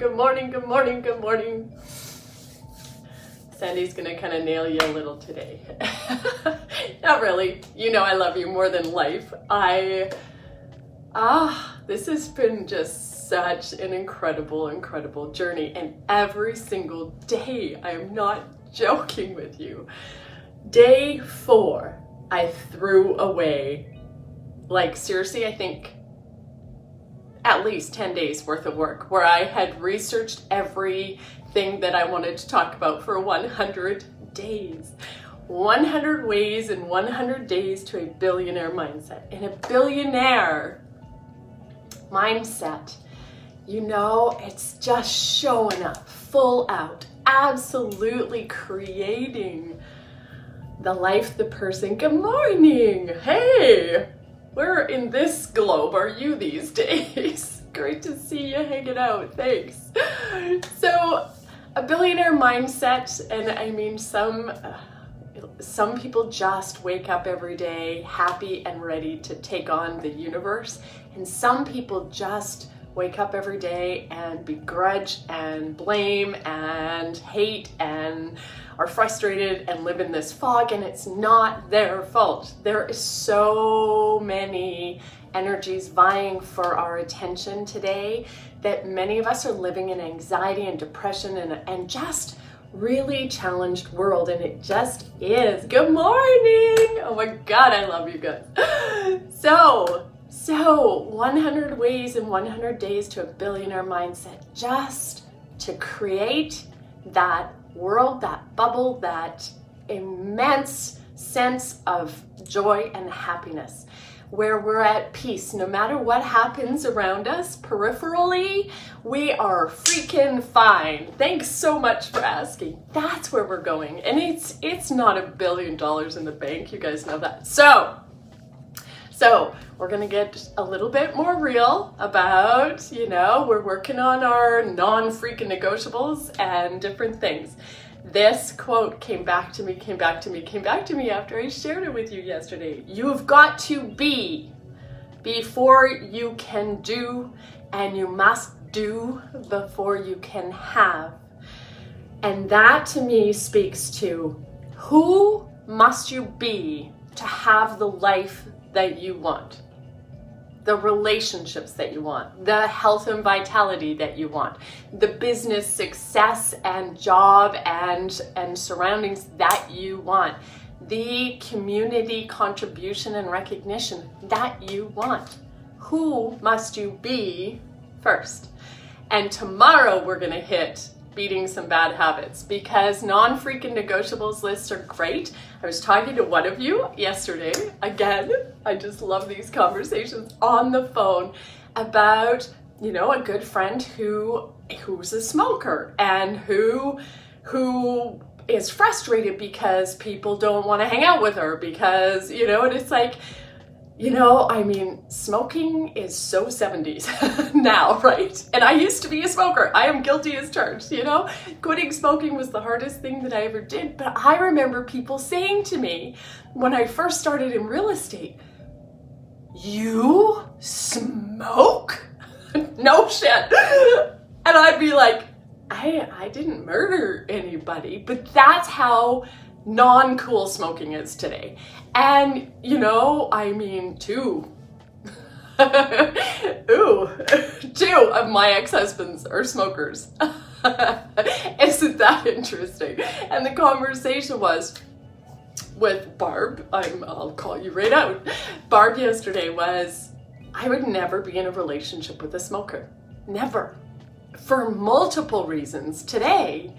good morning, good morning, good morning. Sandy's gonna kind of nail you a little today. Not really. You know I love you more than life. This has been just such an incredible journey, and every single day, I am not joking with you. Day 4, I threw away, like seriously, I think at least 10 days worth of work where I had researched everything that I wanted to talk about for 100 days. 100 ways in 100 days to a billionaire mindset. And a billionaire mindset, you know, it's just showing up full out, absolutely creating the life, the person. Good morning. Hey, where in this globe are you these days? Great to see you hanging out. Thanks. So a billionaire mindset, and I mean some people just wake up every day happy and ready to take on the universe, and some people just wake up every day and begrudge and blame and hate and are frustrated and live in this fog, and it's not their fault. There is so many energies vying for our attention today that many of us are living in anxiety and depression and just really challenged world, and it just is. Good morning. Oh my God, I love you guys. So 100 ways in 100 days to a billionaire mindset, just to create that world, that bubble, that immense sense of joy and happiness, where we're at peace. No matter what happens around us peripherally, we are freaking fine. Thanks so much for asking. That's where we're going. And it's not $1 billion in the bank. You guys know that. So we're gonna get a little bit more real about, you know, we're working on our non-freaking negotiables and different things. This quote came back to me after I shared it with you yesterday. You've got to be before you can do, and you must do before you can have. And that to me speaks to who must you be to have the life that you want, the relationships that you want, the health and vitality that you want, the business success and job and surroundings that you want, the community contribution and recognition that you want. Who must you be first? And tomorrow we're gonna hit beating some bad habits, because non-freaking negotiables lists are great. I was talking to one of you yesterday, again, I just love these conversations on the phone, about, you know, a good friend who's a smoker and who is frustrated because people don't want to hang out with her because, you know, and it's like, you know, I mean, smoking is so 70s now, right? And I used to be a smoker. I am guilty as charged, you know? Quitting smoking was the hardest thing that I ever did. But I remember people saying to me when I first started in real estate, "You smoke?" No shit. And I'd be like, I didn't murder anybody, but that's how non-cool smoking is today. And you know, I mean, two of my ex-husbands are smokers. Isn't that interesting? And the conversation was with Barb, I'll call you right out. Barb yesterday was, I would never be in a relationship with a smoker. Never. For multiple reasons. Today,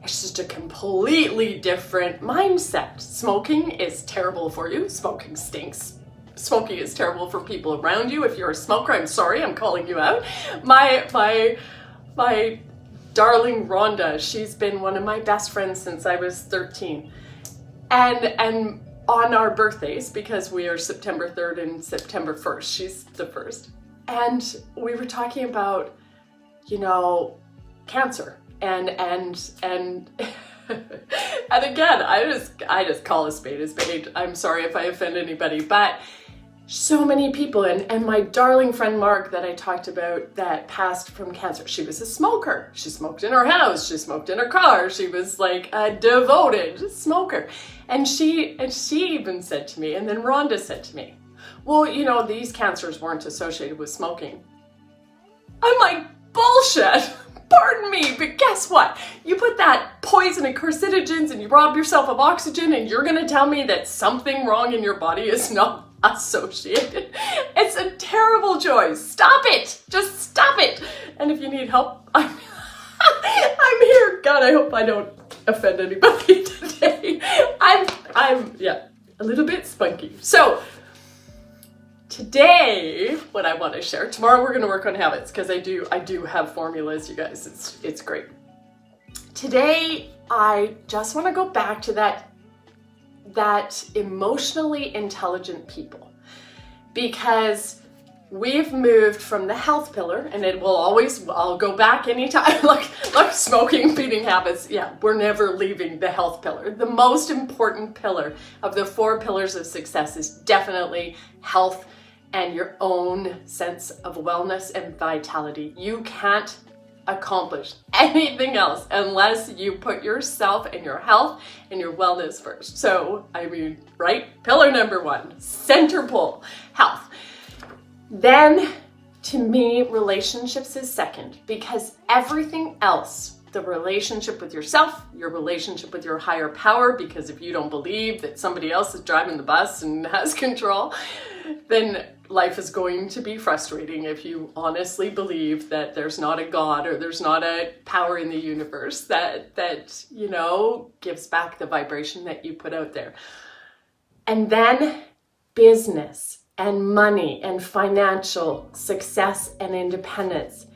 it's just a completely different mindset. Smoking is terrible for you. Smoking stinks. Smoking is terrible for people around you. If you're a smoker, I'm sorry, I'm calling you out. My darling Rhonda, she's been one of my best friends since I was 13. And on our birthdays, because we are September 3rd and September 1st, she's the first. And we were talking about, you know, cancer. And and again, I just call a spade a spade. I'm sorry if I offend anybody, but so many people, and my darling friend Mark that I talked about that passed from cancer, she was a smoker. She smoked in her house, she smoked in her car, she was like a devoted smoker. And she even said to me, and then Rhonda said to me, well, you know, these cancers weren't associated with smoking. I'm like, bullshit. Pardon me, but guess what? You put that poison and carcinogens and you rob yourself of oxygen, and you're gonna tell me that something wrong in your body is not associated. It's a terrible choice. Stop it. Just stop it. And if you need help, I'm here. God, I hope I don't offend anybody today. I'm a little bit spunky. So today, what I want to share, tomorrow we're going to work on habits, because I do have formulas, you guys. It's great. Today, I just want to go back to that emotionally intelligent people, because we've moved from the health pillar, and I'll go back anytime, like smoking, feeding habits. Yeah, we're never leaving the health pillar. The most important pillar of the 4 pillars of success is definitely health and your own sense of wellness and vitality. You can't accomplish anything else unless you put yourself and your health and your wellness first. So, I mean, right? Pillar number 1, center pole, health. Then, to me, relationships is second, because everything else, the relationship with yourself, your relationship with your higher power, because if you don't believe that somebody else is driving the bus and has control, then life is going to be frustrating if you honestly believe that there's not a God or there's not a power in the universe that you know, gives back the vibration that you put out there. And then business and money and financial success and independence.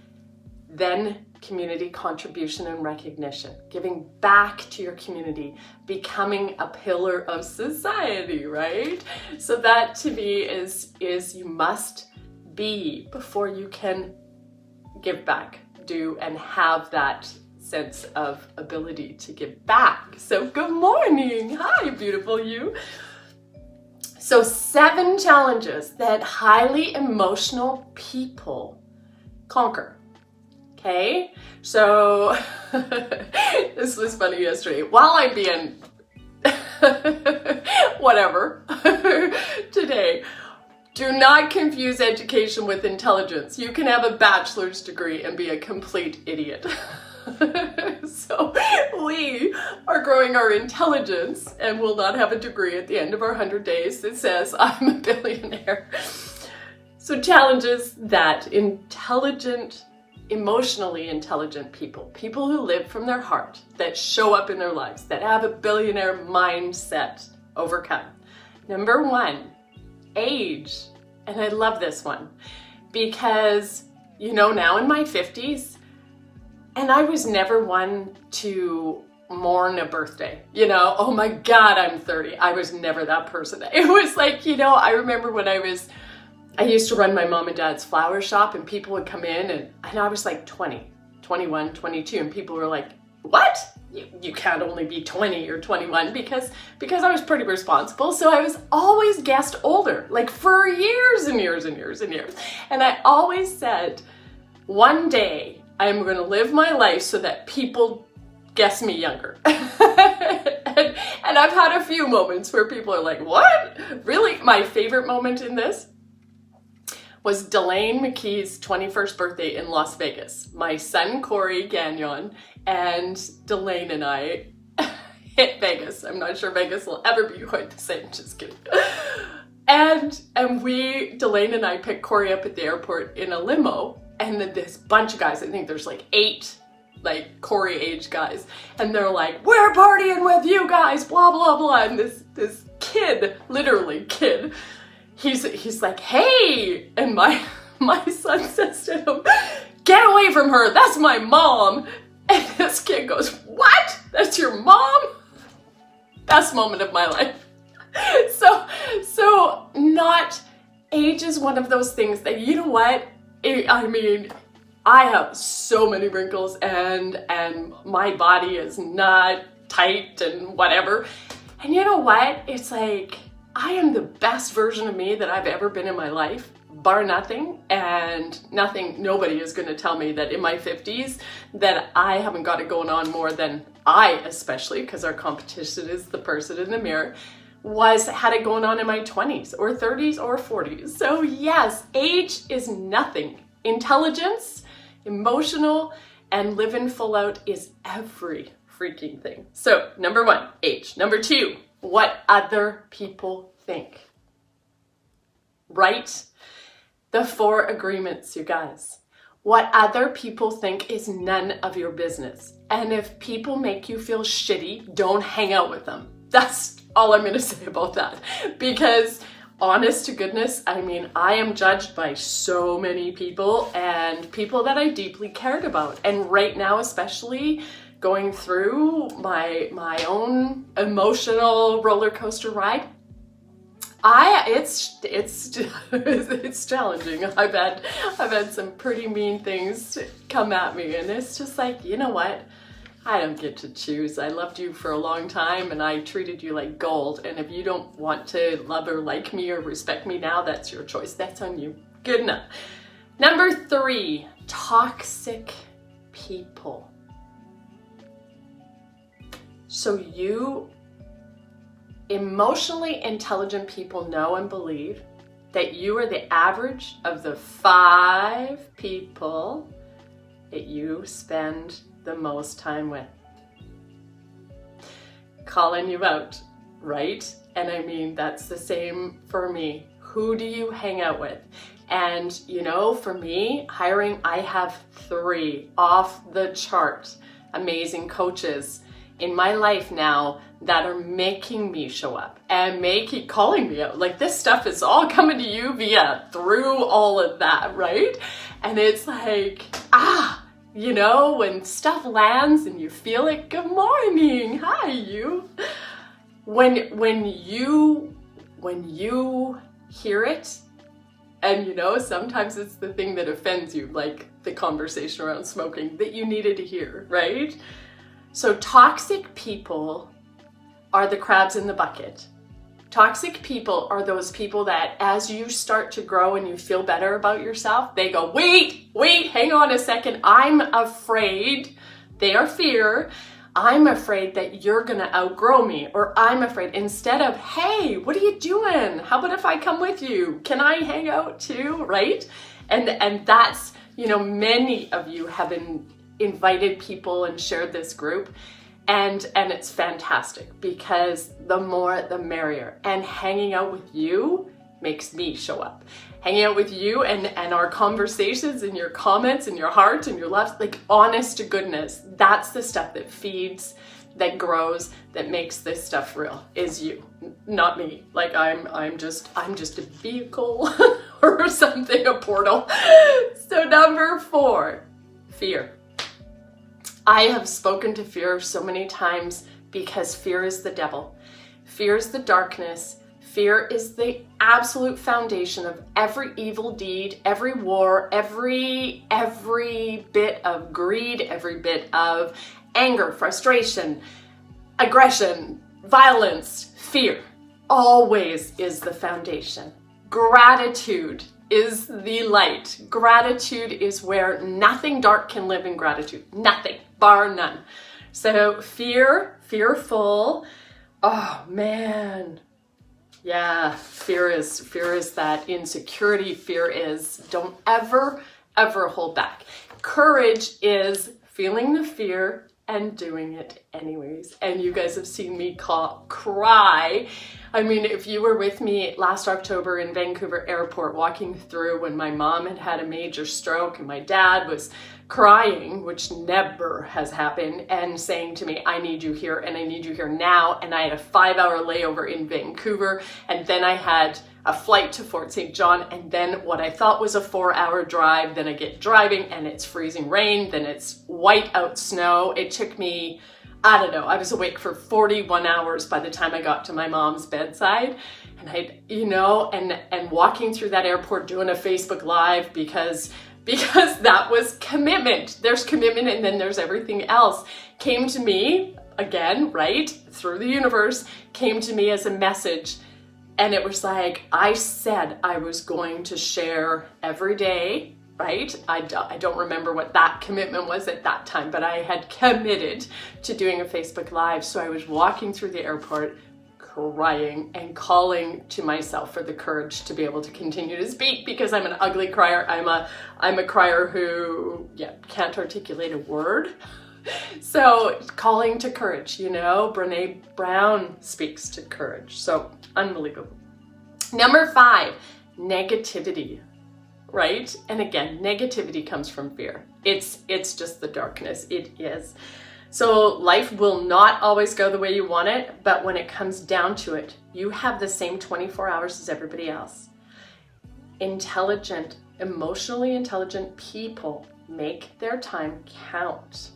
Then community contribution and recognition, giving back to your community, becoming a pillar of society, right? So that to me is you must be before you can give back, do, and have that sense of ability to give back. So good morning. Hi, beautiful you. So 7 challenges that highly emotional people conquer. Okay, so this was funny yesterday. While I'm being whatever today, do not confuse education with intelligence. You can have a bachelor's degree and be a complete idiot. So we are growing our intelligence and will not have a degree at the end of our 100 days that says I'm a billionaire. So challenges that emotionally intelligent people who live from their heart, that show up in their lives, that have a billionaire mindset, overcome. Number 1, age. And I love this one because, you know, now in my 50s, and I was never one to mourn a birthday, you know, oh my God, I'm 30. I was never that person. It was like, you know, I remember when I used to run my mom and dad's flower shop, and people would come in and I was like 20, 21, 22, and people were like, what? You can't only be 20 or 21, because I was pretty responsible. So I was always guessed older, like for years and years and years and years. And I always said, one day I'm going to live my life so that people guess me younger. and I've had a few moments where people are like, what? Really? My favorite moment in this was Delane McKee's 21st birthday in Las Vegas. My son, Corey Gagnon, and Delane and I hit Vegas. I'm not sure Vegas will ever be quite the same, just kidding. And Delane and I picked Corey up at the airport in a limo, and then this bunch of guys, I think there's like 8 like Corey age guys, and they're like, we're partying with you guys, blah, blah, blah. And this kid, literally kid, he's like, hey, and my son says to him, get away from her, that's my mom. And this kid goes, what? That's your mom? Best moment of my life. So not, age is one of those things that, you know what, I mean, I have so many wrinkles and my body is not tight and whatever. And you know what? It's like, I am the best version of me that I've ever been in my life, bar nothing, and nobody is going to tell me that in my 50s that I haven't got it going on more than I, especially because our competition is the person in the mirror, had it going on in my 20s or 30s or 40s. So yes, age is nothing. Intelligence, emotional, and living full out is every freaking thing. So number 1, age. Number 2, what other people think. Right? The 4 agreements, you guys. What other people think is none of your business. And if people make you feel shitty, don't hang out with them. That's all I'm going to say about that. Because honest to goodness, I mean, I am judged by so many people and people that I deeply cared about. And right now, especially going through my own emotional roller coaster ride, it's challenging. I've had some pretty mean things come at me, and it's just like, you know what? I don't get to choose. I loved you for a long time and I treated you like gold. And if you don't want to love or like me or respect me now, that's your choice. That's on you. Good enough. Number 3, toxic people. So you emotionally intelligent people know and believe that you are the average of the 5 people that you spend the most time with. Calling you out, right? And I mean, that's the same for me. Who do you hang out with? And you know, for me, hiring, I have 3 off the chart amazing coaches in my life now that are making me show up and keep calling me out. Like, this stuff is all coming to you through all of that, right? And it's like, you know, when stuff lands and you feel it, good morning, hi you. When you hear it, and you know, sometimes it's the thing that offends you, like the conversation around smoking that you needed to hear, right? So toxic people are the crabs in the bucket. Toxic people are those people that as you start to grow and you feel better about yourself, they go, wait, hang on a second. I'm afraid, their fear, I'm afraid that you're gonna outgrow me, or I'm afraid, instead of, hey, what are you doing? How about if I come with you? Can I hang out too, right? And that's, you know, many of you have invited people and shared this group. And it's fantastic because the more the merrier. And hanging out with you makes me show up. Hanging out with you and our conversations and your comments and your heart and your loves, like, honest to goodness, that's the stuff that feeds, that grows, that makes this stuff real, is you, not me. Like, I'm just a vehicle or something, a portal. So number 4, fear. I have spoken to fear so many times because fear is the devil. Fear is the darkness. Fear is the absolute foundation of every evil deed, every war, every bit of greed, every bit of anger, frustration, aggression, violence. Fear always is the foundation. Gratitude is the light. Gratitude is where nothing dark can live in gratitude. Nothing, bar none. So fearful, oh man. Yeah, fear is that insecurity. Fear is, don't ever hold back. Courage is feeling the fear and doing it anyways. And you guys have seen me cry. I mean, if you were with me last October in Vancouver Airport walking through when my mom had a major stroke and my dad was crying, which never has happened, and saying to me, I need you here and I need you here now. And I had a 5-hour layover in Vancouver, and then I had a flight to Fort St. John, and then what I thought was a 4-hour drive, then I get driving and it's freezing rain, then it's white out snow. It took me, I don't know, I was awake for 41 hours by the time I got to my mom's bedside. And and walking through that airport doing a Facebook Live because that was commitment. There's commitment, and then there's everything else. Came to me, again, right, through the universe, came to me as a message. And it was like, I said I was going to share every day, right? I don't remember what that commitment was at that time, but I had committed to doing a Facebook Live. So I was walking through the airport crying and calling to myself for the courage to be able to continue to speak, because I'm an ugly crier. I'm a crier who can't articulate a word. So calling to courage, Brene Brown speaks to courage. So unbelievable. Number 5, negativity, right? And again, negativity comes from fear. It's just the darkness. It is. So life will not always go the way you want it, but when it comes down to it, you have the same 24 hours as everybody else. Intelligent, emotionally intelligent people make their time count.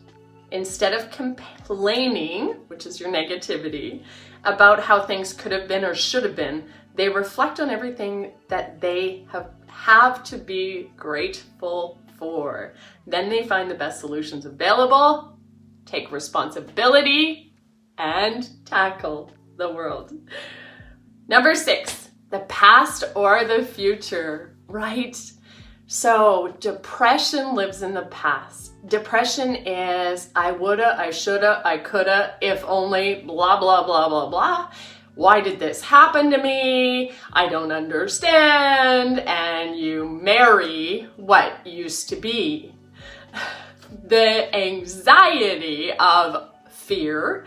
Instead of complaining, which is your negativity, about how things could have been or should have been, they reflect on everything that they have to be grateful for. Then they find the best solutions available, take responsibility, and tackle the world. Number 6, the past or the future, right? So depression lives in the past. Depression is I woulda, I shoulda, I coulda, if only, blah, blah, blah, blah, blah. Why did this happen to me? I don't understand. And you marry what used to be. The anxiety of fear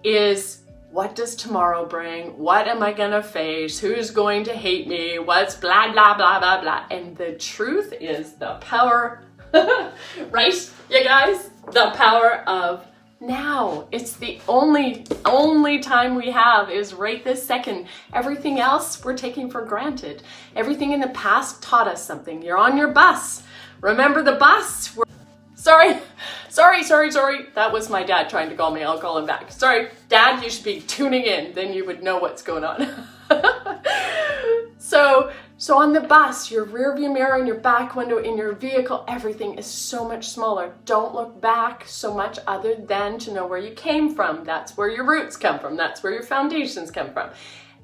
is, what does tomorrow bring? What am I gonna face? Who's going to hate me? What's blah, blah, blah, blah, blah. And the truth is the power, right, you guys? The power of now. It's the only time we have is right this second. Everything else we're taking for granted. Everything in the past taught us something. You're on your bus. Remember the bus? Sorry. That was my dad trying to call me. I'll call him back. Sorry, Dad, you should be tuning in. Then you would know what's going on. So on the bus, your rear view mirror and your back window in your vehicle, everything is so much smaller. Don't look back so much other than to know where you came from. That's where your roots come from. That's where your foundations come from.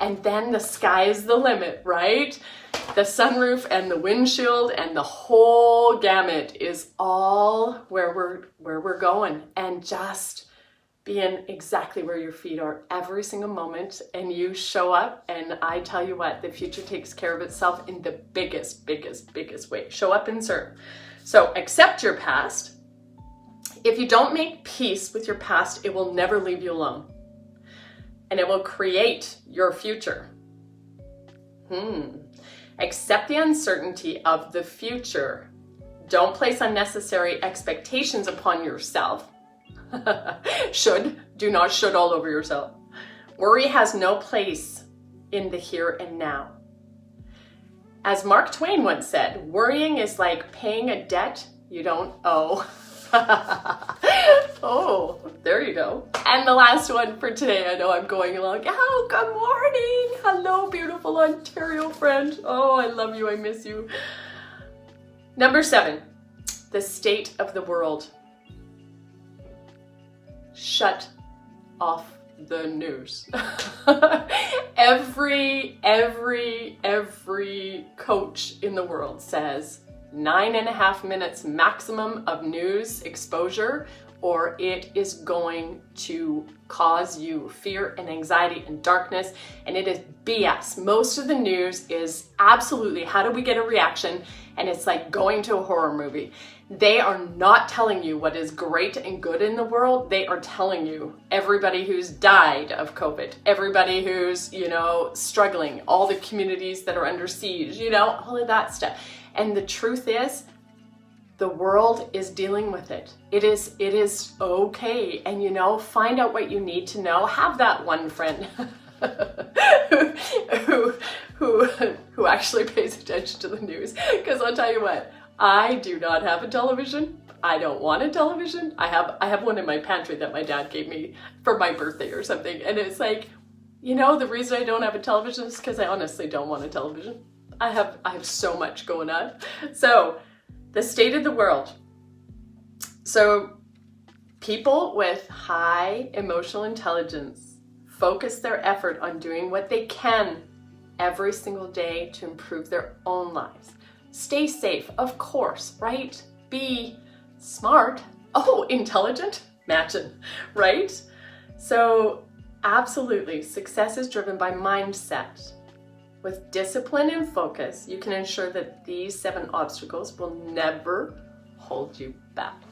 And then the sky is the limit, right? The sunroof and the windshield and the whole gamut is all where we're going. And just being exactly where your feet are every single moment, and you show up, and I tell you what, the future takes care of itself in the biggest way. Show up and serve. So accept your past. If you don't make peace with your past, it will never leave you alone. And it will create your future. Accept the uncertainty of the future. Don't place unnecessary expectations upon yourself. Do not should all over yourself. Worry has no place in the here and now. As Mark Twain once said, worrying is like paying a debt you don't owe. Oh, there you go. And the last one for today, I know I'm going along. Oh, good morning. Hello, beautiful Ontario friend. Oh, I love you. I miss you. Number 7, the state of the world. Shut off the news. Every coach in the world says 9.5 minutes maximum of news exposure, or it is going to cause you fear and anxiety and darkness, and it is BS. Most of the news is absolutely how do we get a reaction, and it's like going to a horror movie. They are not telling you what is great and good in the world. They are telling you everybody who's died of COVID, everybody who's, struggling, all the communities that are under siege, all of that stuff. And the truth is, the world is dealing with it. It is okay. And find out what you need to know. Have that one friend who actually pays attention to the news. Because I'll tell you what, I do not have a television. I don't want a television. I have one in my pantry that my dad gave me for my birthday or something. And it's like, the reason I don't have a television is because I honestly don't want a television. I have so much going on. So the state of the world. So people with high emotional intelligence focus their effort on doing what they can every single day to improve their own lives. Stay safe, of course, right? Be smart. Oh, intelligent? Imagine, right? So absolutely, success is driven by mindset. With discipline and focus, you can ensure that these 7 obstacles will never hold you back.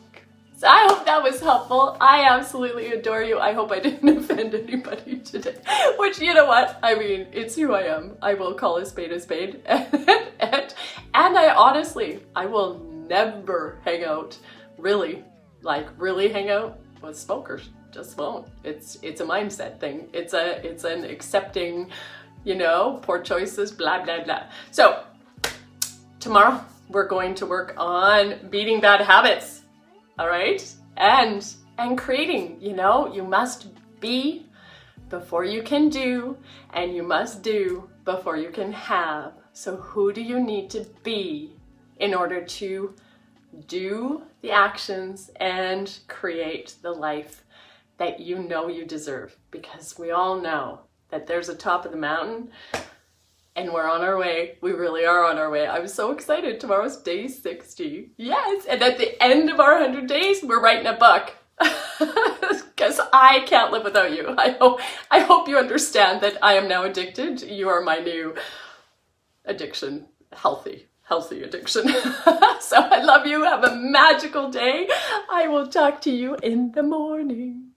So I hope that was helpful. I absolutely adore you. I hope I didn't offend anybody today. Which, you know what? I mean, it's who I am. I will call a spade a spade. And I honestly, I will never hang out, really hang out with smokers. Just won't. It's a mindset thing. It's an accepting, poor choices, blah, blah, blah. So tomorrow we're going to work on beating bad habits. All right? And creating, you must be before you can do, and you must do before you can have. So who do you need to be in order to do the actions and create the life that you know you deserve? Because we all know that there's a top of the mountain, and we're on our way. We really are on our way. I'm so excited. Tomorrow's day 60. Yes. And at the end of our 100 days, we're writing a book. Because I can't live without you. I hope you understand that I am now addicted. You are my new addiction. Healthy addiction. So I love you. Have a magical day. I will talk to you in the morning.